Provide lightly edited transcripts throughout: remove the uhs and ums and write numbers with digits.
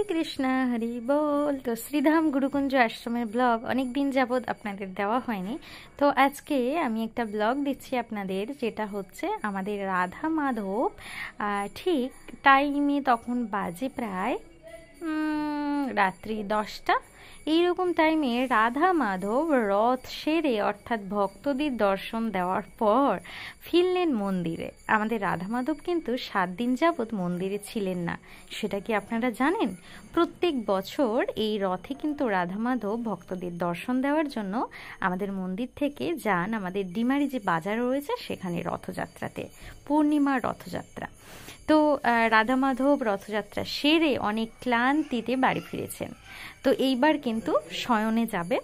কৃষ্ণ হরি বল। তো শ্রীধাম গুরুকুঞ্জ আশ্রমের ব্লগ অনেক দিন যাবৎ আপনাদের দেওয়া হয়নি, তো আজকে আমি একটা ব্লগ দিচ্ছি আপনাদের, যেটা হচ্ছে আমাদের রাধা মাধব ঠিক টাইমে তখন বাজে প্রায় রাত্রি 10টা। এইরকম টাইমে রাধা মাধব রথ সেরে অর্থাৎ ভক্তদের দর্শন দেওয়ার পর ফিরলেন মন্দিরে। আমাদের রাধা মাধব কিন্তু 7 দিন যাবৎ মন্দিরে ছিলেন না, সেটা কি আপনারা জানেন? প্রত্যেক বছর এই রথে কিন্তু রাধা মাধব ভক্তদের দর্শন দেওয়ার জন্য আমাদের মন্দির থেকে যান আমাদের ডিমারি যে বাজার রয়েছে সেখানে রথযাত্রাতে, পূর্ণিমার রথযাত্রা। তো রাধা মাধব রথযাত্রা সেরে অনেক ক্লান্তিতে বাড়ি ফিরেছেন। তো এইবার কিন্তু শয়নে যাবে,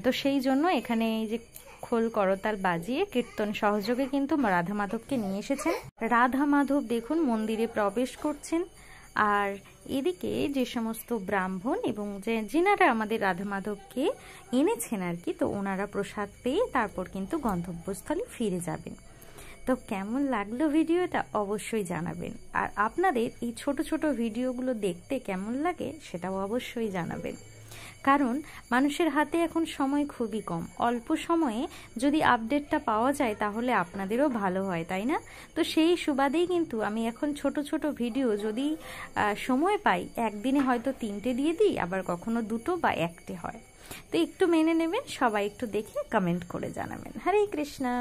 তো সেই জন্য এখানে এই যে খোল করতাল বাজিয়ে কীর্তন সহযোগে কিন্তু রাধা মাধবকে নিয়ে এসেছেন। রাধা মাধব দেখুন মন্দিরে প্রবেশ করছেন, আর এদিকে যে সমস্ত ব্রাহ্মণ এবং যিনারা আমাদের রাধা মাধবকে এনেছেন আর কি, তো ওনারা প্রসাদ পেয়ে তারপর কিন্তু গন্তব্যস্থলে ফিরে যাবেন। তো কেমন লাগলো ভিডিওটা অবশ্যই জানাবেন, আর আপনাদের এই ছোট ছোট ভিডিওগুলো দেখতে কেমন লাগে সেটাও অবশ্যই জানাবেন। কারণ মানুষের হাতে এখন সময় খুবই কম, অল্প সময়ে যদি আপডেটটা পাওয়া যায় তাহলে আপনাদেরও ভালো হয়, তাই না? তো সেই সুবাদেই কিন্তু আমি এখন ছোট ছোট ভিডিও যদি সময় পাই একদিনে হয়তো 3টে দিয়ে দিই, আবার কখনো 2টো বা 1টে হয়। তো একটু মেনে নেবেন, সবাই একটু দেখে কমেন্ট করে জানাবেন। হরে কৃষ্ণা।